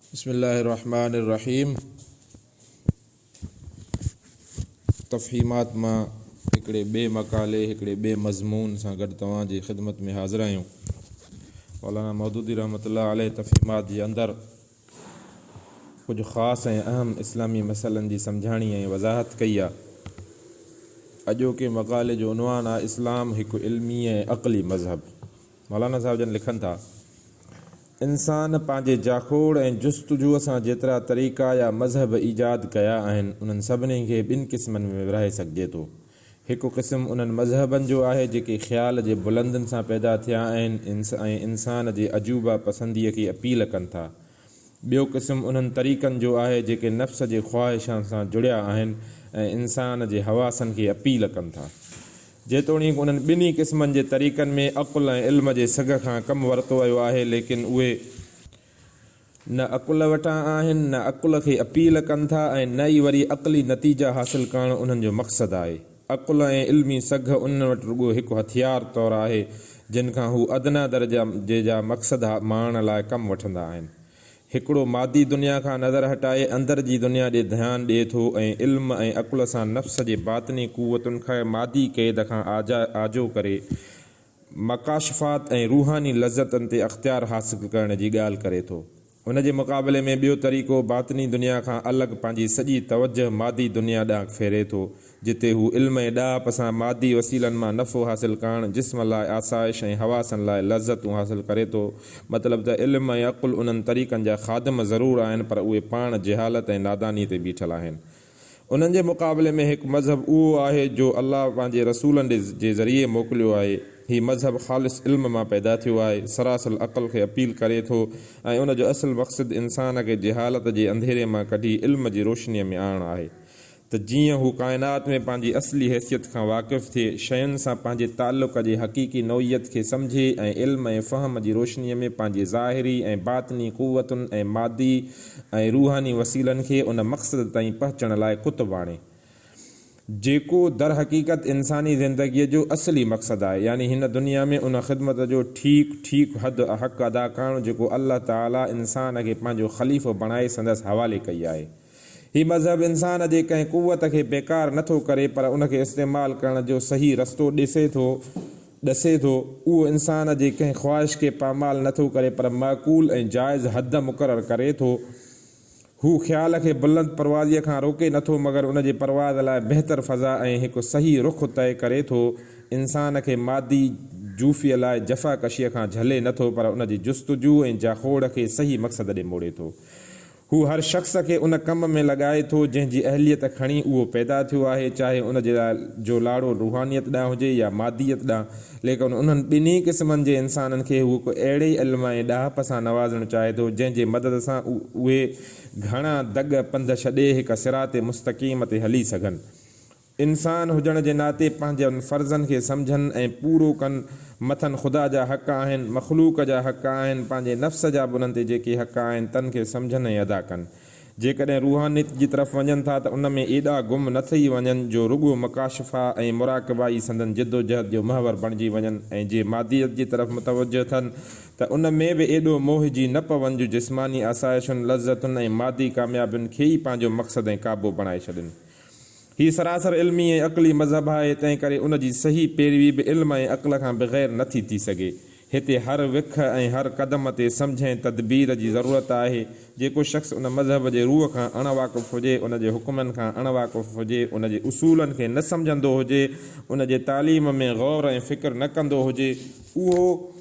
बिस्मिल्लाहिर्रहमानिर्रहीम। तफ़हीमात मां हिकिड़े ॿिए मक़ाले हिकिड़े ॿिए मज़मून सां गॾु तव्हांजी ख़िदमत में हाज़िर आहियूं। मौलाना मौदूदी रहमतुल्लाह अलैह तफ़हीमात जे अंदरि कुझु ख़ासि ऐं अहम इस्लामी मसइलनि जी सम्झाणी ऐं वज़ाहत कई आहे। अॼोके मक़ाले जो उनवान आहे इस्लाम हिकु इल्मी ऐं अक़ली मज़हब। मौलाना साहिब जन लिखनि था, इंसान पंहिंजे जाखोड़ ऐं जुस्तजूअ सां जेतिरा तरीक़ा या मज़हब ईजाद कया आहिनि उन्हनि सभिनी खे ॿिनि क़िस्मनि में विरहाए सघिजे थो। हिकु क़िस्म उन्हनि मज़हबनि जो आहे जेके ख़्याल जे बुलंदनि सां पैदा थिया आहिनि ऐं इंसान जे अजूबा पसंदीअ खे अपील कनि था। ॿियो क़िस्म उन्हनि तरीक़नि जो आहे जेके नफ़्स जे ख़्वाहिशां सां जुड़िया आहिनि ऐं इंसान जे हवासनि खे अपील कनि था। जेतोणीकि उन्हनि ॿिन्ही क़िस्मनि जे तरीक़नि में अक़ुल ऐं इल्म जे सघ खां कमु वरितो वियो आहे, लेकिन उहे न अक़ुल वटां आहिनि, न अक़ुल खे अपील कनि था ऐं न ई वरी अक़ली नतीजा हासिलु करणु उन्हनि जो मक़सदु आहे। अक़ुल ऐं इल्मी सघ उन्हनि वटि रुॻो हिकु हथियार तौरु आहे जिन खां हू अदना दर्जा जा मक़सद माणण लाइ कमु वठंदा आहिनि। हिकिड़ो मादी दुनिया खां नज़र हटाए अंदर जी दुनिया ॾे ध्यानु ॾिए थो ऐं इल्म ऐं अक़ुल सां नफ़्स जे बातिनी क़ुवतुनि खे मादी क़ैद खां आजो करे मकाशफ़ात ऐं रूहानी लज़तनि ते अख़्तियार हासिलु करण जी ॻाल्हि करे थो। उन जे मुक़ाबले में ॿियो तरीक़ो बातिनी दुनिया खां अलॻि पंहिंजी सॼी तवजह मादी दुनिया ॾांहुं फेरे थो, जिते हू इल्म ऐं ॾाह पसां मादी वसीलनि मां नफ़ो हासिलु करणु, जिस्म लाइ आसाइश ऐं हवासनि लाइ लज़तूं हासिलु करे थो। मतिलबु त इल्म ऐं अक़ुल उन्हनि तरीक़नि जा ख़ादिम ज़रूरु आहिनि, पर उहे पाण जहालत ऐं नादानी ते बीठल आहिनि। उन्हनि जे मुक़ाबले में हिकु मज़हब उहो आहे जो अल्लाह पंहिंजे रसूलनि जे ज़रिए मोकिलियो आहे। हीउ मज़हब ख़ालिस इल्म मां पैदा थियो आहे, सरासल अक़ल खे अपील करे थो ऐं उन जो असुलु मक़सदु इंसान खे जहालत जे अंधेरे मां कढी इल्म जी रोशनीअ में आणणु आहे, त जीअं हू काइनात में पंहिंजी असली हैसियत खां वाक़िफ़ु थिए, शयुनि सां पंहिंजे ताल्लुक़ जे हक़ीक़ी नौइयत खे सम्झे ऐं इल्म ऐं फ़हम जी रोशनीअ में पंहिंजे ज़ाहिरी ऐं बातिनी क़ुवतुनि ऐं मादी ऐं रूहानी वसीलनि खे उन मक़सद ताईं पहुचण लाइ कुतब आणे जेको दर हक़ीक़त इंसानी ज़िंदगीअ जो असली मक़सदु आहे, यानी हिन दुनिया में उन ख़िदमत जो ठीक हद हक़ अदा करणु जेको अल्लाह ताला इंसान खे पंहिंजो ख़लीफ़ो बणाए संदसि हवाले कई आहे। हीउ मज़हब इंसान जे कंहिं क़ुवत खे बेकार नथो करे, पर उनखे इस्तेमालु करण जो सही रस्तो ॾसे थो। उहो इंसान जे कंहिं ख़्वाहिश खे पामाल नथो करे, पर माक़ूल ऐं जाइज़ हद मुक़ररु करे थो। हू ख़्याल खे बुलंद परवाज़ीअ खां रोके नथो, मगर उन जे परवाज़ लाइ बहितर फ़ज़ा ऐं हिकु सही रुख़ तय करे थो। इंसान खे मादी जूफ़ीअ लाइ जफ़ाकशीअ खां झले नथो, पर उन जी जुस्तजू ऐं जाखोड़ खे सही मक़सद ॾे मोड़े थो। हू हर शख़्स खे उन कम में लॻाए थो जंहिंजी अहलियत खणी उहो पैदा थियो आहे, चाहे उन जे जो लाड़ो रूहानियत ॾांहुं हुजे या मादियत ॾांहुं। लेकिन उन्हनि ॿिन्ही क़िस्मनि जे इंसाननि खे हू को अहिड़े इल्म ऐं ॾाह सां नवाज़णु चाहे थो जंहिंजे मदद सां उहे घणा दग पंध छॾे हिकु सिराते मुस्तक़ीम ते हली सघनि। इंसान हुजण जे नाते पंहिंजनि फ़र्ज़नि खे सम्झनि ऐं पूरो कनि। मथनि ख़ुदा जा हक़ आहिनि, मख़लूक जा हक़ आहिनि, पंहिंजे नफ़्स जा बि उन्हनि ते जेके हक़ आहिनि तन खे सम्झनि ऐं अदा कनि। जेकॾहिं रूहानियत जी तरफ़ वञनि था त उन में एॾा गुम न थी वञनि जो रुॻो मकाशफ़ा ऐं मुराक़बा ई संदन जिदोजहद जो महवर बणिजी वञनि, ऐं जे मादियत जी तरफ़ मुतवजह थियनि त उन में बि एॾो मोहिजी न पवनि जो जिस्मानी आसाइशुनि, लज़तुनि ऐं मादी कामयाबियुनि खे ई पंहिंजो मक़सदु ऐं क़ाबू बणाए छॾनि। हीउ सरासर इल्मी ऐं अक़ली मज़हब आहे, तंहिं करे उन जी सही पैरवी बि इल्म ऐं अक़ल खां बग़ैर नथी थी सघे। हिते हर विख ऐं हर क़दम ते सम्झ ऐं तदबीर जी ज़रूरत आहे। जेको शख़्स उन मज़हब जे रूह खां अणवाक़ुफ़ु हुजे, उन जे हुकुमनि खां अणवाक़ुफ़ु हुजे, उन जे उसूलनि खे न सम्झंदो हुजे, उन जे तालीम में ग़ौर ऐं फ़िक्र न कंदो हुजे, उहो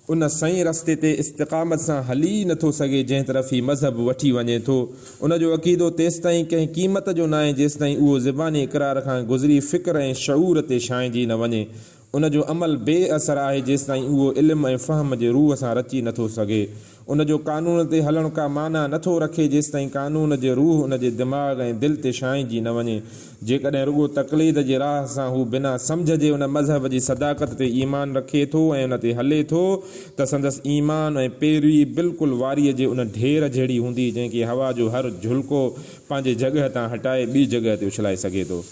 उन सही रस्ते ते इस्तिक़ामत सां हली नथो सघे जंहिं तरफ़ ही मज़हब वठी वञे थो। उन जो अक़ीदो तेसि ताईं कंहिं क़ीमत जो न आहे जेसि ताईं उहो ज़बानी इक़रार खां गुज़री फ़िक्र ऐं शऊर ते छांइजी न वञे। उन जो अमल बेअसर आहे जेसि ताईं उहो इल्म ऐं फ़हम जे रूह सां रची नथो सघे। उन जो कानून ते हलणु का माना नथो रखे जेसि ताईं कानून जे रूह उन जे दिमाग़ ऐं दिलि ते छांइजी न वञे। जेकॾहिं रुॻो तक़लीद जे राह सां हू बिना सम्झ जे उन मज़हब जी सदाकत ते ईमान रखे थो ऐं उन ते हले थो त संदसि ईमान ऐं पैरवी बिल्कुलु वारीअ जे उन ढेर जहिड़ी हूंदी जंहिंखे हवा जो हर झुल्को पंहिंजे जॻह तां हटाए ॿी जॻह ते उछलाए सघे थो।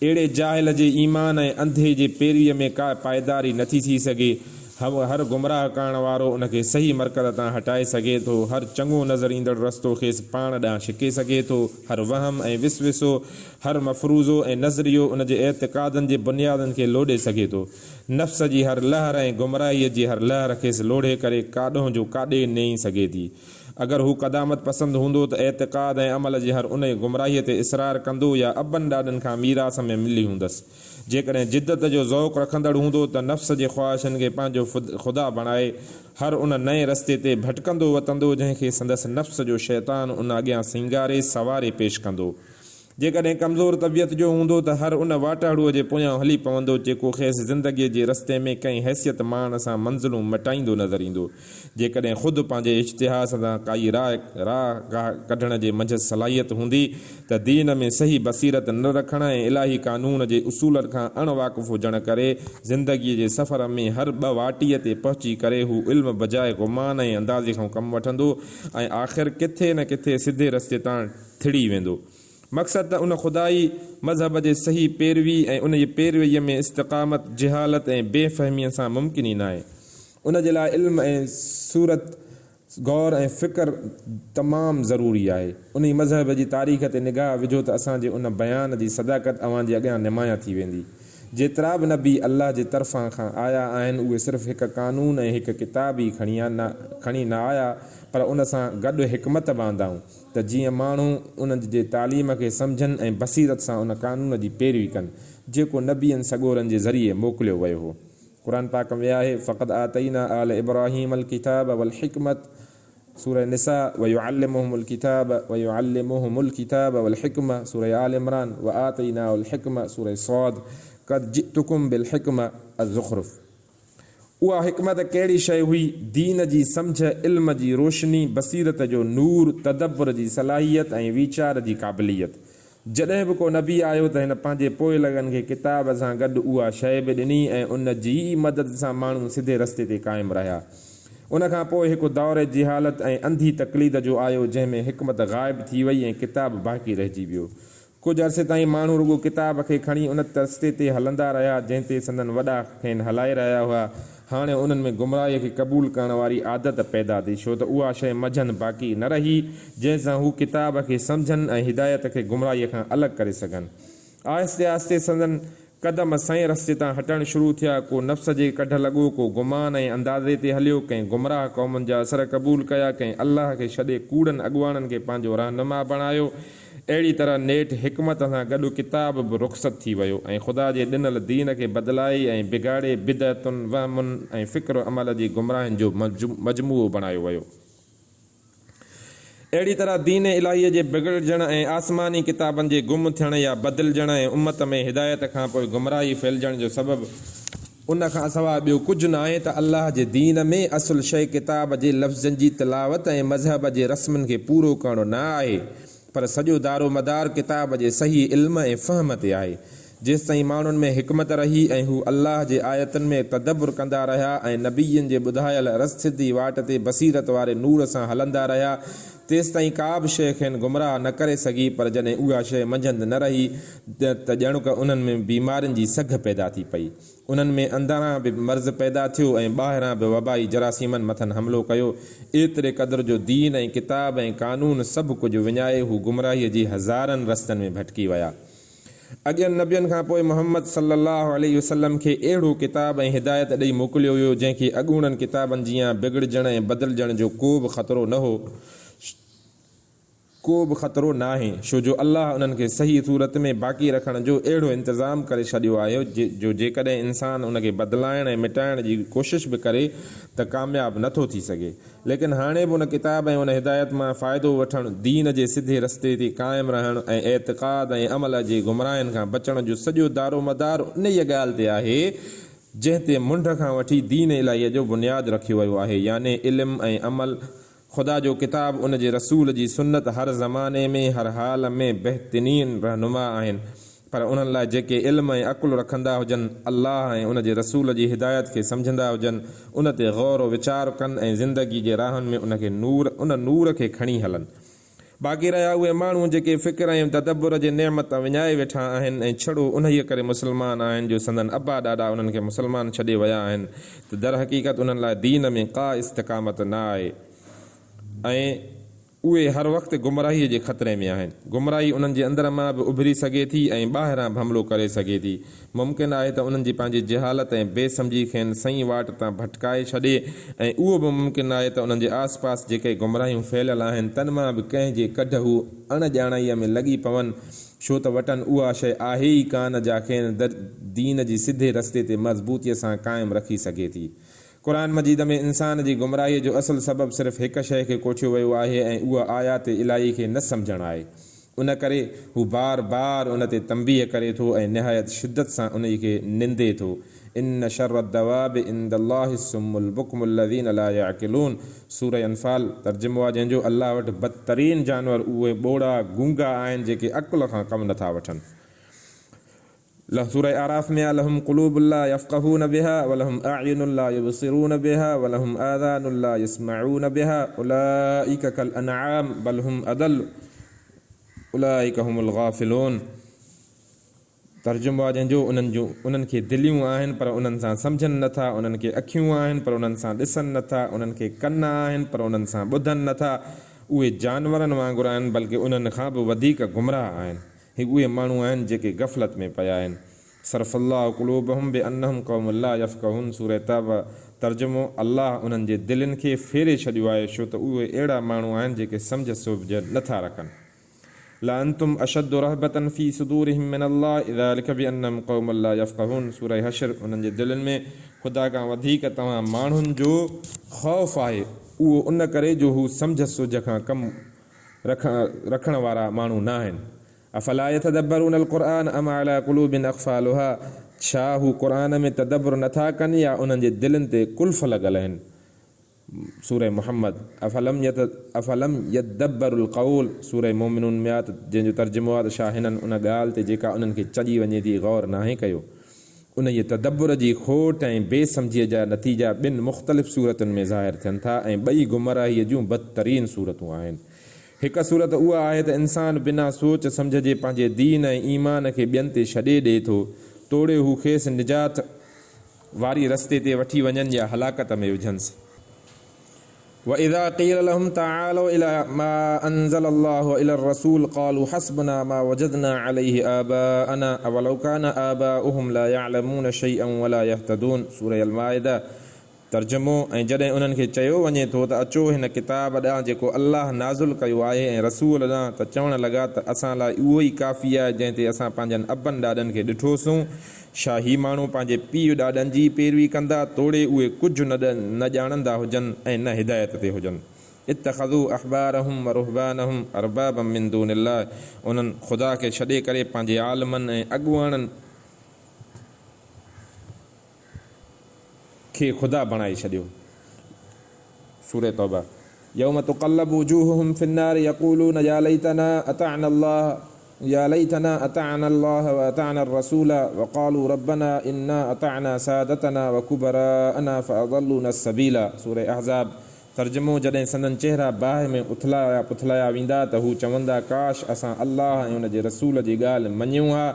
अहिड़े जाहिल जे ईमान ऐं अंधे जे पैरवीअ में का पाइदारी नथी थी सघे। हर गुमराह करण वारो उनखे सही मरकज़ तां हटाए सघे थो, हर चङो नज़र ईंदड़ रस्तो खेसि पाण ॾांहुं छिके सघे थो, हर वहम ऐं विसविसो, हर मफ़रूज़ो ऐं नज़रियो उनजे एतिक़ादनि जे बुनियादनि खे लोॾे सघे थो। नफ़्स जी हर लहर ऐं गुमराहीअ जी हर लहर खेसि लोढ़े करे काॾों जो काॾे नेई सघे थी। अगरि हू क़दामत पसंदि हूंदो त एतिक़ाद ऐं अमल जी हर उन गुमराहीअ ते इसरार कंदो या अबनि ॾाॾनि खां मीरास में मिली हूंदसि। जेकॾहिं जिदत जो ज़ौक़ रखंदड़ हूंदो त नफ़्स जे ख़्वाहिशनि खे पंहिंजो ख़ुदा बणाए हर उन नए रस्ते ते भटकंदो वतंदो जंहिंखे संदसि नफ़्स जो शैतान उन अॻियां सिंगारे सवारे पेश कंदो। जेकॾहिं कमज़ोर तबियत जो हूंदो त हर उन वाटाड़ूअ जे पोयां हली पवंदो जेको खेसि ज़िंदगीअ जे रस्ते में कंहिं हैसियत मान सां मंज़िलूं मटाईंदो नज़र ईंदो। जेकॾहिं ख़ुदि पंहिंजे इज्तिहाद सां काई राह कढण जे मंझि सलाहियत हूंदी त दीन में सही बसीरत न रखण ऐं इलाही कानून जे उसूलनि खां अणवाक़ुफ़ हुजण करे ज़िंदगीअ जे सफ़र में हर ॿ वाटीअ ते पहुची करे हू इल्म बजाए गुमान ऐं अंदाज़े खां कमु वठंदो ऐं आख़िर किथे न किथे सिधे रस्ते तां थिड़ी वेंदो। मक़सदु त उन ख़ुदाई मज़हब जे सही पैरवी ऐं उन जी पैरवीअ में इस्तिक़ामत जिहालत ऐं बेफ़हमीअ सां मुमकिन ई न आहे। उन जे लाइ इल्म ऐं सूरत गौर ऐं फ़िक्र तमामु ज़रूरी आहे। उन मज़हब जी तारीख़ ते निगाह विझो त असांजे उन बयान जी सदाकत अव्हां जे अॻियां निमाया थी वेंदी। जेतिरा बि नबी अल्लाह जे तरफ़ां खां आया आहिनि उहे सिर्फ़ु हिकु कानून ऐं हिकु किताब ई खणी न आया, पर उन सां गॾु हिकमत बि आंदाऊं त जीअं माण्हू उन जे तालीम खे सम्झनि ऐं बसीरत सां उन कानून जी पैरवी कनि जेको नबीअनि सॻोरनि जे ज़रिए मोकिलियो वियो हो। क़ुर पाक में आहे फ़क़द आतईना आल इब्राहीम अल किताब वल हिकमत सूरह निसा वयुअल्लिमुहुमुल किताब वयुअल्लिमुहुमुल किताब वल हिकमत सूरह आल इमरान व आतईना अल हिकमत सूरह सौद क़द जिअतुकुम बिल हिकमत अज़्ज़ुख़रुफ़। उहा हिकमत कहिड़ी शइ हुई? दीन जी सम्झ, इल्म जी रोशनी, बसीरत जो नूर, तदब्बर जी सलाहियत ऐं वीचार जी क़ाबिलियत। जॾहिं बि को नबी आयो त हिन पंहिंजे पोइ लॻनि खे किताब सां गॾु उहा शइ बि ॾिनी ऐं उन जी मदद सां माण्हू सिधे रस्ते ते क़ाइमु रहिया। उनखां पोइ हिकु दौर जिहालत ऐं अंधी तक़लीद जो आयो जंहिंमें हिकमत ग़ाइब थी वई ऐं किताब बाक़ी रहिजी वियो। कुझु अरसे ताईं माण्हू रुॻो किताब खे खणी उन रस्ते ते हलंदा रहिया जंहिं ते संदन वॾा खेनि हलाए रहिया हुआ। हाणे उन्हनि में गुमराहीअ खे क़बूल करण वारी आदत पैदा थी, छो त उहा शइ मंझंदि बाक़ी न रही जंहिंसां हू किताब खे सम्झनि ऐं हिदायत खे गुमराहीअ खां अलॻि करे सघनि। आहिस्ते आहिस्ते संदन क़दम सही रस्ते तां हटणु शुरू थिया। को नफ़्स जे कढ लॻो, को गुमान ऐं अंदाज़े ते हलियो, कंहिं गुमराह क़ौमुनि जा असर क़बूल कया, कंहिं अल्लाह खे छॾे कूड़नि अॻुवाणनि खे पंहिंजो रहनुमा बणायो। अहिड़ी तरह नेठि हिकमत सां गॾु किताब बि रुख़्सत थी वियो ऐं ख़ुदा जे ॾिनल दीन खे बदिलाए ऐं बिगाड़े बिदअतुनि वहमुनि ऐं फ़िक्र अमल जी गुमराहनि जो मजमूओ बणायो वियो। अहिड़ी तरह दीन इलाहीअ जे बिगड़जण ऐं आसमानी किताबनि जे गुम थियण या बदिलजण ऐं उम्मत में हिदायत खां पोइ गुमराही फैलिजण जो सबबु उन खां सवाइ ॿियो कुझु न आहे त अल्लाह जे दीन में असुलु शइ किताब जे लफ़्ज़नि जी तिलावत ऐं मज़हब जे रस्मनि खे पूरो करणो न आहे, पर सॼो दारो मदार किताब जे सही इल्म ऐं फ़हम ते आहे। जेसि ताईं माण्हुनि में हिकमत रही ऐं हू अल्लाह जे आयतुनि में तदब्बुर कंदा रहिया ऐं नबीअनि जे ॿुधायल रस्ती वाट ते बसीरत वारे नूर सां हलंदा रहिया, तेसि ताईं का बि शइ खेनि गुमराह न करे सघी। पर जॾहिं उहा शइ मंझंदि न रही त ॼण त उन्हनि में बीमारियुनि जी सघ पैदा थी पई, उन्हनि में अंदरां बि मर्ज़ पैदा थियो ऐं ॿाहिरां बि वबाई जरासीमनि मथनि हमिलो कयो। एतिरे क़दुरु जो दीन ऐं किताब ऐं कानून सभु कुझु विञाए हू गुमराहीअ जी हज़ारनि रस्तनि में भटकी विया। अॻियनि नबियनि खां पोइ मोहम्मद सल्लल्लाहु अलैहि वसल्लम खे अहिड़ो किताब ऐं हिदायत ॾेई मोकिलियो वियो जंहिंखे अॻूणनि किताबनि जीअं बिगड़जण ऐं बदिलजण जो को बि ख़तरो न हो, को बि ख़तरो न आहे, छो जो अल्लाह उन्हनि खे सही सूरत में बाक़ी रखण जो अहिड़ो इंतज़ाम करे छॾियो आहे जो जेकॾहिं इंसानु उनखे बदिलाइण ऐं मिटाइण जी कोशिश बि करे त कामयाबु नथो थी सघे। लेकिन हाणे बि उन किताब ऐं उन हिदायत मां फ़ाइदो वठणु, दीन जे सिधे रस्ते ते क़ाइमु रहणु ऐं एतिक़ाद ऐं अमल जे गुमराहनि खां बचण जो सॼो दारो मदार उन ई ॻाल्हि ते आहे जंहिं ते मुंड खां वठी दीन इलाहीअ जो बुनियादु रखियो वियो आहे, याने इल्म ऐं अमल। ख़ुदा जो किताब उन जे रसूल जी सुन्नत हर ज़माने में हर हाल में बहितरीन रहनुमा आहिनि, पर उन्हनि लाइ जेके इल्म ऐं अक़ुलु रखंदा हुजनि, अल्लाह ऐं उन जे रसूल जी हिदायत खे सम्झंदा हुजनि, उन ते ग़ौर वीचार कनि ऐं ज़िंदगी जे राहनि में उन नूर खे खणी हलनि। बाक़ी रहिया उहे माण्हू जेके फ़िक्र ऐं तदब्बुर जे नेमत विञाए वेठा आहिनि ऐं छड़ो उन्हीअ करे मुस्लमान आहिनि जो संदन अबा ॾाॾा उन्हनि खे मुस्लमान छॾे विया आहिनि, त दर हक़ीक़त उन्हनि लाइ दीन में का इस्तिक़ामत न आहे ऐं उहे हर वक़्तु गुमराहीअ जे ख़तरे में आहिनि। गुमराही उन्हनि जे अंदर मां बि उभरी सघे थी ऐं ॿाहिरां बि हमिलो करे सघे थी। मुमकिन आहे त उन्हनि जी पंहिंजी जहालत ऐं बेसमझी खेनि सही वाट तां भटकाए छॾे ऐं उहो बि मुमकिन आहे त उन्हनि जे आस पास जेके गुमराहियूं फैलियल आहिनि तन मां बि कंहिं जे कढ हू अणॼाणाईअ में लॻी पवनि, छो त वटनि उहा शइ आहे ई कान जा खेनि दीन जी सिधे रस्ते ते मज़बूतीअ सां क़ाइमु रखी सघे थी। क़ुर मजीद में इंसान जी गुमराहीअ जो असुलु सबबु सिर्फ़ु हिकु शइ खे कोठियो वियो आहे ऐं उहा आयात इलाही खे न सम्झणु आहे। उन करे हू बार बार उन ते तंबीह करे थो ऐं निहायत शिदत सां उन खे निंदे थो। इन शर्र दवाब इंदल्लाहि सुम्मुल बुक्मुल लज़ीन ला याक़िलून। सूरह अनफ़ाल तर्जुमो आहे जंहिंजो अल्लाह वटि बदतरीन जानवर उहे ॿोड़ा गूंगा आहिनि जेके अक़ुल खां कमु नथा वठनि। सूरह आराफ़ में लहुम क़ुलूबुन ला यफ़क़हून बिहा वलहुम अअयुनुन ला युबसिरून बिहा वलहुम आज़ानुन ला यस्मऊन बिहा उलाइक कल अनआम बल हुम अदल उलाइक हुमुल गाफ़िलून। तर्जुमो आहे जंहिंजो उन्हनि खे दिलियूं आहिनि पर उन्हनि सां सम्झनि नथा, उन्हनि खे अखियूं आहिनि पर उन्हनि सां ॾिसनि नथा, उन्हनि खे कन आहिनि पर उन्हनि सां ॿुधनि नथा। उहे जानवरनि वांगुरु आहिनि बल्कि उन्हनि खां बि वधीक गुमराह आहिनि। ही उहे माण्हू आहिनि जेके गफ़लत में पिया आहिनि। सरफ़ल्लाहु क़ुलूबहुम बिअन्नहुम क़ौमुन ला यफ़क़हून। सूरह तौबा। तर्जुमो अल्लाह उन्हनि जे दिलनि खे फेरे छॾियो आहे छो त उहे अहिड़ा माण्हू आहिनि जेके सम्झ सोझ नथा रखनि। ला अंतुम अशद्दु रहबतन फ़ी सुदूरिहिम मिनल्लाह ज़ालिका बिअन्नहुम क़ौमुन ला यफ़क़हून। सूरह हशर। उन्हनि जे दिलनि में ख़ुदा खां वधीक तव्हां माण्हुनि जो ख़ौफ़ आहे, उहो उन करे जो हू सम्झ सोझ खां कमु रखण वारा माण्हू न आहिनि। अफ़ला यतदब्बरून क़ुरआन अम अला क़ुलूबिन अक़फ़ालुहा। छा हू क़ुर में तदब्बुर नथा कनि या उन्हनि जे दिलनि ते कुल्फ़ लॻल आहिनि। सूरह मुहम्मद। अफ़लम यदब्बरुल क़ौल। सूरह मोमिनून में आहे जंहिंजो तर्जुमो आहे त छा हिननि उन ॻाल्हि ते जेका उन्हनि खे चढ़ी वञे थी गौर नाहे कयो। उन जे तदब्बुर जी खोट ऐं बेसमझीअ जा नतीजा ॿिनि मुख़्तलिफ़ सूरतुनि में ज़ाहिर थियनि था ऐं ॿई गुमराहीअ जूं बदतरीन सूरतूं आहिनि। हिकु सूरत उहा आहे त इंसानु बिना सोच सम्झ जे पंहिंजे दीन ऐं ईमान खे ॿियनि ते छॾे ॾिए थो, तोड़े हू खेसि निजात वारी रस्ते ते वठी वञनि या हलाकत में विझनिसि। वइज़ा क़ील लहुम तआलौ इला मा अंज़लल्लाहु इलर रसूल क़ालू हस्बुना मा वजदना अलैहि आबाअना अवलौ कान आबाउहुम ला यअलमून शैअन वला यहतदून। सूरह अल माइदा। तर्जुमो ऐं जॾहिं उन्हनि खे चयो वञे थो त अचो हिन किताब ॾांहुं जेको अल्लाह नाज़ुल कयो आहे ऐं रसूल ॾांहुं, त चवणु लॻा त असां लाइ उहो ई काफ़ी आहे जंहिं ते असां पंहिंजनि अबनि ॾाॾनि खे ॾिठोसीं। छा ही माण्हू पंहिंजे पीउ ॾाॾनि जी पैरवी कंदा, तोड़े उहे कुझु न ॼाणंदा हुजनि ऐं न हिदायत ते हुजनि। इत्तख़ज़ू अहबारहुम व रुहबानहुम अरबाबम मिन दूनिल्लाह। उन्हनि ख़ुदा खे छॾे करे पंहिंजे आलमनि ऐं अॻुवाणनि खे ख़ुदा बणाए छॾियो। सूरह तौबा। यौम तुक़ल्लबु वुजूहुहुम फिन्नार यक़ूलून या लैतना अताअना अल्लाह व अताअना अर्रसूल व क़ालू रब्बना इन्ना अताअना सादतना व कुबराअना फ़अज़ल्लूना सबीला। सूरह अहज़ाब। तर्जुमो जॾहिं संदन चेहरा बाहि में उथलाया पुथलाया वेंदा त हू चवंदा काश असां अल्लाह ऐं उन जे रसूल जी ॻाल्हि मञूं हा,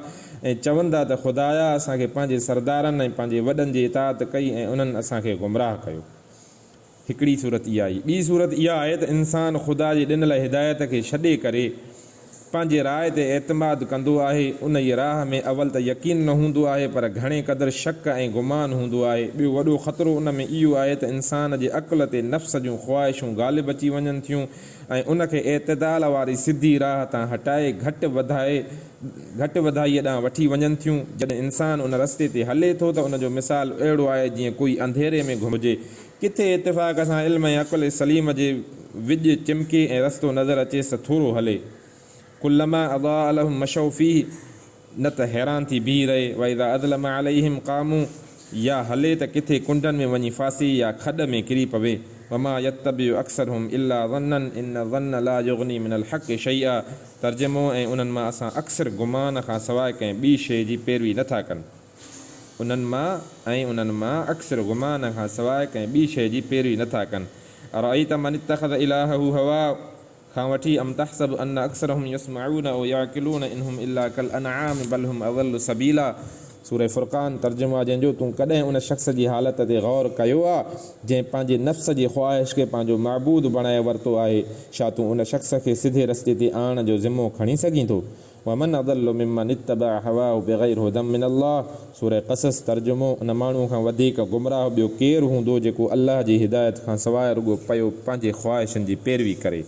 ऐं चवंदा त ख़ुदाया असांखे पंहिंजे सरदारनि ऐं पंहिंजे वॾनि जी इताअत कई ऐं उन्हनि असांखे गुमराह कयो। हिकिड़ी सूरत इहा आई। ॿी सूरत इहा आहे त इंसानु ख़ुदा जी ॾिनल हिदायत खे छॾे करे पंहिंजे राय ते एतमाद कंदो आहे। उन जी राह में अवल त यकीन न हूंदो आहे पर घणे क़दुरु शक ऐं गुमान हूंदो आहे। ॿियो वॾो ख़तरो उन में इहो आहे त इंसान जे अक़ुल ते नफ़्स जूं ख़्वाहिशूं ग़ालिब अची वञनि थियूं ऐं उनखे एतदाल वारी सिधी राह तां हटाए घटि वधाईअ ॾांहुं वठी वञनि थियूं। जॾहिं इंसानु उन रस्ते ते हले थो त उनजो मिसाल अहिड़ो आहे जीअं कोई अंधेरे में घुमिजे। किथे इतिफ़ाक़ सां इल्म ऐं अक़ुल सलीम जे विॼ चिमके ऐं रस्तो नज़र अचेसि त थोरो हले। कुल्लमा अज़ाअ लहुम मशौ फ़ीह। न त हैरान थी बीह रहे। वइज़ा अज़लम अलैहिम क़ामू। या हले त किथे कुंडनि में वञी फासी या खॾ में किरी पवे। वमा यत्तबिउ अक्सरहुम इल्ला ज़न्नन इन ज़न्न ला युग़नी मिनल हक़्क़ि शैआ। तर्जुमो ऐं उन्हनि मां असां अक्सर गुमान खां सवाइ कंहिं ॿी शइ जी पैरवी नथा कनि। उन्हनि मां अक्सर गुमान खां सवाइ कंहिं ॿी शइ जी पैरवी नथा कनि। अरअयत मन इत्तख़ज़ इलाहहु हवा। खां वठी अम तहसब अन अक्सरहुम यस्मऊन औ याकिलून इनहुम इल्ला कल अनआम बल हुम अज़ल्लु सबीला। सूरह फुरक़ान तर्जुमा जंहिंजो तूं कॾहिं उन शख़्स जी हालत ते गौर कयो आहे जंहिं पंहिंजे नफ़्स जी ख़्वाहिश खे पंहिंजो महबूद बणाए वरितो आहे। छा तूं उन शख़्स खे सिधे रस्ते ते आणण जो ज़िम्मो खणी सघीं थो? वमन अज़ल्लु मिम्मन इत्तबअ हवाहु बिग़ैर हुदम मिनल्लाह। सूरह क़सस तर्जुमो, उन माण्हू खां वधीक गुमराह ॿियो केरु हूंदो जेको अल्लाह जी हिदायत खां सवाइ रुॻो पियो पंहिंजे ख़्वाहिशनि जी पैरवी करे।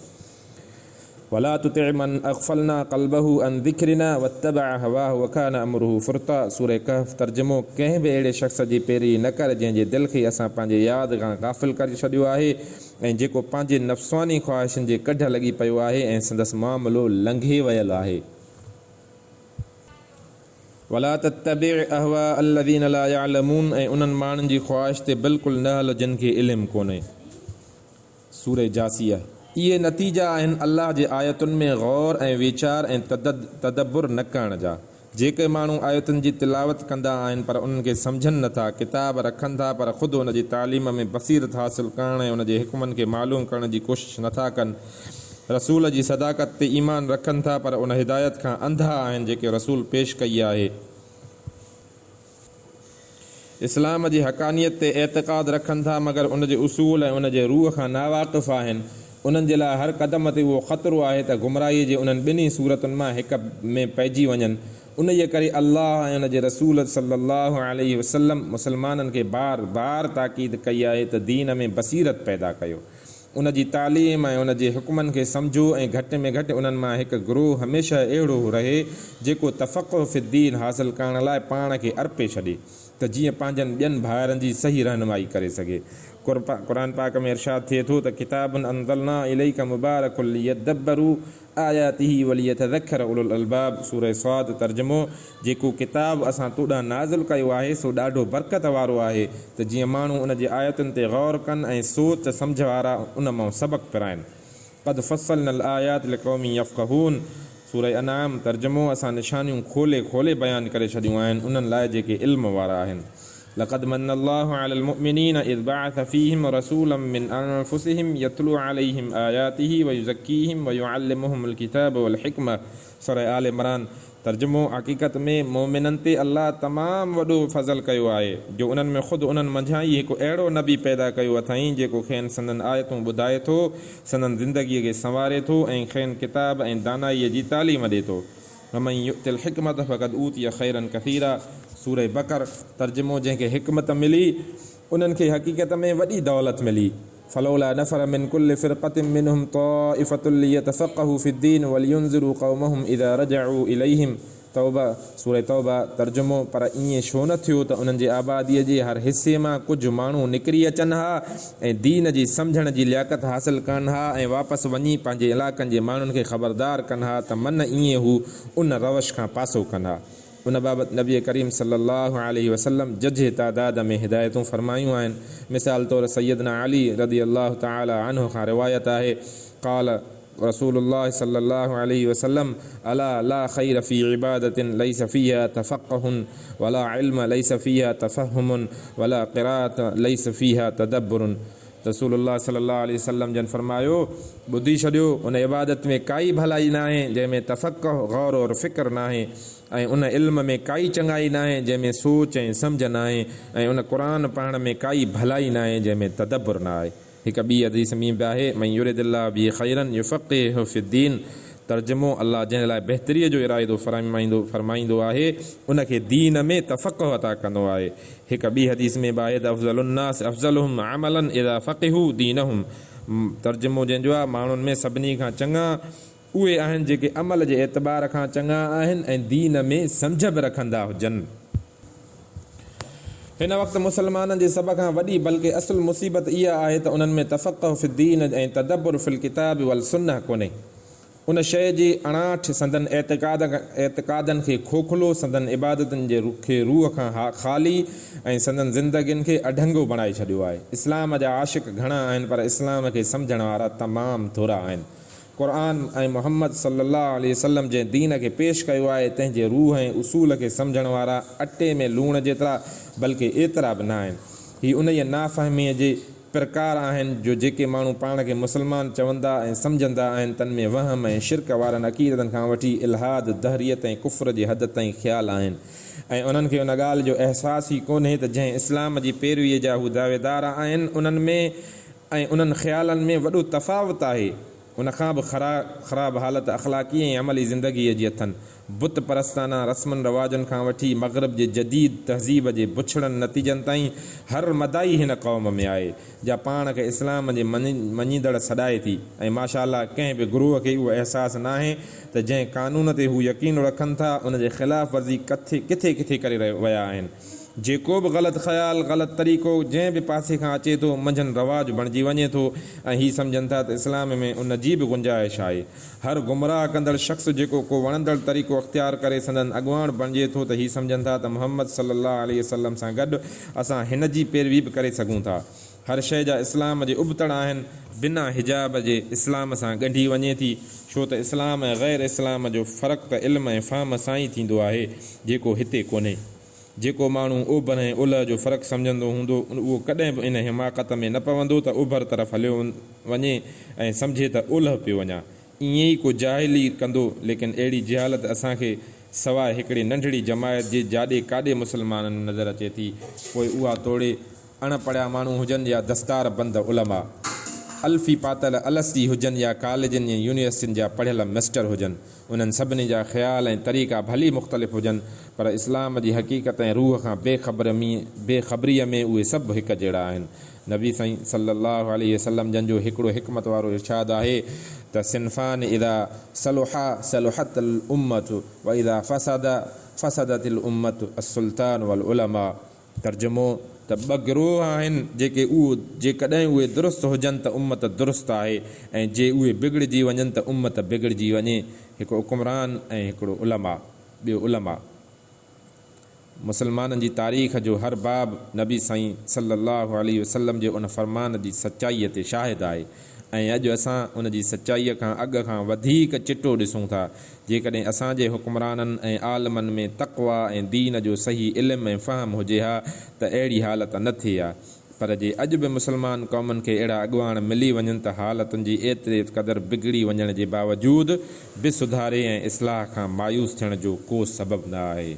वला तुतिअ मन अग़फ़लना क़ल्बहु अन ज़िक्रिना वत्तबअ हवाहु वकान अमरुहु फ़ुर्ता। सूरह कहफ़ तर्जुमो, कंहिं बि अहिड़े शख़्स जी पैरवी न कर जंहिंजे दिलि खे असां पंहिंजे यादि खां गाफ़िल करे छॾियो आहे ऐं जेको पंहिंजे नफ़्सानी ख़्वाहिशनि जे कढ लॻी पियो आहे ऐं संदसि मामिलो लंघे वियल आहे। वला तत्तबिअ अहवा अल्लज़ीन ला यअलमून, ऐं उन्हनि माण्हुनि जी ख़्वाहिश ते बिल्कुलु न हल जिन खे इल्मु कोन्हे। सूरह जासिया, इहे नतीजा आहिनि अल्लाह जे आयतुनि में गौर ऐं वीचार ऐं तदब्बुर न करण जा। जेके माण्हू आयतुनि जी तिलावत कंदा आहिनि पर उन्हनि खे सम्झनि नथा, किताब रखनि था पर ख़ुदि उन जी तालीम में बसीरत हासिलु करण ऐं उन जे हुकुमनि खे मालूम करण जी कोशिशि नथा कनि, रसूल जी सदाकत ते ईमान रखनि था पर उन हिदायत खां अंधा आहिनि जेके रसूल पेश कई आहे। इस्लाम जी हक़ानियत ते एतिक़ाद रखनि था मगर उन जे उसूल ऐं उन जे रूह खां नावाक़िफ़ आहिनि। उन्हनि जे लाइ हर क़दम ते उहो ख़तरो आहे त गुमराहीअ जे उन्हनि ॿिन्ही सूरतुनि मां हिक में पइजी वञनि। उन जे करे अल्लाह ऐं उन जे रसूल सल्लल्लाहु अलैहि वसल्लम मुसलमाननि खे बार बार ताक़ीद कई आहे त दीन में बसीरत पैदा कयो, उन जी तालीम ऐं उन जे हुकुमनि खे सम्झो ऐं घटि में घटि उन्हनि मां हिकु गिरोह हमेशह अहिड़ो रहे जेको तफ़क़ुह फ़िद्दीन हासिलु करण लाइ पाण खे अर्पे छॾे त जीअं पंहिंजनि ॿियनि भाइरनि जी सही रहनुमाई करे सघे। क़ुरान पाक में इरशाद थिए थो त किताबुन अंज़लना इलैका मुबारकुल लियदब्बरू आयातिही वलियतज़क्कर उलुल अलबाब। सूरह स्वाद तर्जुमो, जेको किताब असां तोॾां नाज़िल कयो आहे सो ॾाढो बरकत वारो आहे त जीअं माण्हू उन जे आयतुनि ते गौर कनि ऐं सोच सम्झ वारा उन मां सबक़ पिराइनि। क़द फ़स्सलनल आयात लिक़ौमी यफ़क़हून। सूरह अनाम तर्जुमो, असां निशानियूं खोले खोले बयानु करे छॾियूं आहिनि उन्हनि लाइ जेके इल्म वारा आहिनि। लक़द मन्नल्लाहु अलल मुअमिनीन इज़ बअथ फ़ीहिम रसूलन मिन अनफ़ुसिहिम यतलू अलैहिम आयातिही व युज़क्कीहिम व युअल्लिमुहुमुल किताब वल हिकमह। सूरह आल इमरान तर्जुमो, हक़ीक़त में मोमिननि ते अल्लाह तमामु वॾो फ़ज़ल कयो आहे जो उन्हनि में ख़ुदि उन्हनि मंझां ई हिकु अहिड़ो नबी पैदा कयो अथई जेको खेनि संदन आयतूं ॿुधाए थो, संदन ज़िंदगीअ खे संवारे थो ऐं खेनि किताब ऐं दानाईअ जी तालीम ॾिए थो। वमन युतिल हिकमत फ़क़द ऊतिय ख़ैरन कसीरा। सूरह बकर तर्जुमो, जंहिंखे हिकमत मिली उन्हनि खे हक़ीक़त में वॾी दौलत मिली। फलौला नफ़र मिन कुल्लि फ़िरक़तिन मिनहुम ताइफ़तुन लियतफ़क़हू फ़िद्दीन वलियुनज़िरू क़ौमहुम इज़ा रजअू इलैहिम। तौबा सूरह तौबा तर्जुमो, पर ईअं छो न थियो त उन्हनि जे आबादीअ जे हर हिसे मां कुझु माण्हू निकिरी अचनि हा ऐं दीन जी सम्झण जी लियाक़त हासिलु कनि हा ऐं वापसि वञी पंहिंजे इलाइक़नि जे माण्हुनि खे ख़बरदार कनि हा त मन ईअं हू उन रवश खां पासो कनि हा। उन बाबति नबी करीम सल्लल्लाहु अलैहि वसल्लम जझे तादाद में हिदायतूं फ़रमायूं आहिनि। मिसाल तौर सैयदना अली रज़ी अल्लाह तआला अन्हु खां रिवायत आहे, क़ाल रसूलुल्लाह सल्लल्लाहु अलैहि वसल्लम, अला ला ख़ैर फ़ी इबादतिन लैस फ़ीहा तफ़क़्हुन वला इल्म लैस फ़ीहा तफ़हुमुन वला क़िराअत लैस फ़ीहा तदब्बुरुन। रसूलुल्लाह सल्लल्लाहु अलैहि वसल्लम जन फरमायो, ॿुधी छॾियो, उन इबादत में काई भलाई न आहे जंहिंमें तफ़क़ुह गौर और फ़िक्र न आहे ऐं उन इल्म में काई चङाई न आहे जंहिंमें सोच ऐं सम्झ न आहे ऐं उन क़ुरान पढ़ण में काई भलाई न आहे जंहिंमें तदब्बुर न आहे। हिकु ॿी हदीस में बि आहे, मन युरिदिल्लाहु बिही ख़ैरन युफ़क़िहु फ़िद्दीन। तर्जुमो, अल्लाह जंहिं लाइ बहितरीअ जो इरादो फरमाईंदो आहे उनखे दीन में तफ़क़ुह अता कंदो आहे। हिकु ॿी हदीस में बि आहे त अफ़ज़लुन्नास अफ़ज़लुहुम अमलन इज़ा फ़क़िहू दीनहुम। तर्जुमो जंहिंजो आहे, माण्हुनि में सभिनी खां चङा उहे आहिनि जेके अमल जे एतबार खां चङा आहिनि ऐं दीन में सम्झ बि रखंदा हुजनि। हिन वक़्तु मुसलमाननि जे सभ खां वॾी बल्कि असुल मुसीबत इहा आहे त उन्हनि में तफ़क़ुह फ़िद्दीन ऐं तदब्बुर फ़िल किताब वल सुन्नह कोन्हे। उन शइ जी अणाठ संदन एतिक़ादनि खे खोखलो, संदन इबादतनि जे रूह खां ख़ाली ऐं संदन ज़िंदगियुनि खे अढंगो बणाए छॾियो आहे। इस्लाम जा आशिक़ घणा आहिनि पर इस्लाम खे सम्झण वारा तमामु थोरा आहिनि। क़ुरान ऐं मुहम्मद सल्लल्लाहु अलैहि वसल्लम जंहिं दीन खे पेश कयो आहे तंहिंजे रूह ऐं उसूल खे सम्झण वारा अटे में लूण जेतिरा बल्कि एतिरा बि न आहिनि। हीअ उन नाफ़हमीअ जे प्रकार आहिनि जो जेके माण्हू पाण खे मुस्लमान चवंदा ऐं सम्झंदा आहिनि तन में वहम ऐं शिरक वारनि अक़ीदतनि खां वठी इल्हाद दहरियत ऐं कुफ़्र जी हद ताईं ख़्याल आहिनि ऐं उन्हनि खे उन ॻाल्हि जो अहसास ई कोन्हे त जंहिं इस्लाम जी पैरवीअ जा हू दावेदार आहिनि उन्हनि में ऐं उन्हनि ख़्यालनि में वॾो तफ़ावत आहे। उनखां बि ख़राब हालत अख़लाक़ी ऐं अमली ज़िंदगीअ जी अथनि। बुत परस्ताना रस्मनि रवाजनि खां वठी मग़रब जे जदीद तहज़ीब जे बुछड़नि नतीजनि ताईं हर मदाई हिन क़ौम में आहे जा पाण खे इस्लाम जे मञीदड़ सॾाए थी ऐं माशाअल्लाह कंहिं बि गुरूअ खे उहो अहसासु न आहे त जंहिं क़ानून ते हू यकीन रखनि था उन जे ख़िलाफ़ वर्ज़ी किथे किथे करे विया आहिनि। जेको बि ग़लति ख़्यालु ग़लति तरीक़ो जंहिं बि पासे खां अचे थो मंझंदि रवाजु बणिजी वञे थो ऐं हीअ सम्झनि था त इस्लाम में उन जी बि गुंजाइश आहे। हर गुमराह कंदड़ शख़्स जेको को वणंदड़ तरीक़ो अख़्तियार करे संदन अॻुवाण बणिजे थो त हीअ सम्झनि था त मुहम्मद सल्लल्लाहु अलैहि वसल्लम सां गॾु असां हिन जी पैरवी बि करे सघूं था। हर शइ जा इस्लाम जे उबतड़ आहिनि बिना हिजाब जे इस्लाम सां ॻंढी वञे थी छो त इस्लाम ऐं ग़ैर इस्लाम जो फ़र्क़ु त इल्म ऐं फ़हम सां ई थींदो आहे जेको हिते कोन्हे। जेको माण्हू ओभर ऐं उलह जो फ़र्क़ु सम्झंदो हूंदो उहो कॾहिं बि इन हिमाकत में न पवंदो त ओभर तरफ़ हलियो वञे ऐं सम्झे त ओलह पियो वञा। ईअं ई को जाहिली कंदो लेकिन अहिड़ी जहालत असांखे सवाइ हिकिड़ी नंढड़ी जमायत जे जाॾे काॾे मुस्लमाननि नज़र अचे थी पोइ उहा तोड़े अणपढ़िया माण्हू हुजनि या दस्तार बंद उलमा अल्फ़ी पातल अलसी हुजनि या कॉलेजनि या यूनिवर्सिटियुनि जा पढ़ियल मास्टर हुजनि उन्हनि सभिनी जा ख़्याल ऐं तरीक़ा भली मुख़्तलिफ़ हुजनि पर इस्लाम जी हक़ीक़त ऐं रूह खां बेख़बरीअ में उहे सभु हिकु जहिड़ा आहिनि। नबी साईं सल्लल्लाहु अलैहि वसल्लम जन जो हिकिड़ो हिकमत वारो इरशाद आहे त सिनफ़ान इदा सलुहा सलुहतल उम्मत व इदा फसदतिल उम्मत असुल्तान वल उलमा। तर्जुमो त ॿ गिरोह आहिनि जेके जेकॾहिं उहे दुरुस्त हुजनि त उम्मत दुरुस्त आहे ऐं जे उहे बिगड़जी वञनि त उम्मत बिगड़जी वञे। हिकिड़ो हुकुमरान ऐं हिकिड़ो उलमा ॿियो उलमा। मुसलमाननि जी तारीख़ जो हर बाब नबी साईं सल्लल्लाहु अलैहि वसल्लम जे उन फ़रमान जी सचाईअ ते शाहिद आहे ऐं अॼु असां उन जी सचाईअ खां अॻु खां वधीक चिटो ॾिसूं था। जेकॾहिं असांजे हुकुमराननि ऐं आलमनि में तक़वा ऐं दीन जो सही इल्मु ऐं फ़हम हुजे हा त अहिड़ी हालत न थिए हा पर जे अॼु बि मुसलमान क़ौमुनि खे अहिड़ा अॻुवाण मिली वञनि त हालतुनि जी एतिरे क़दुरु बिगड़ी वञण जे बावजूदु बि सुधारे ऐं इस्लाह खां मायूस थियण जो को सबबु न आहे।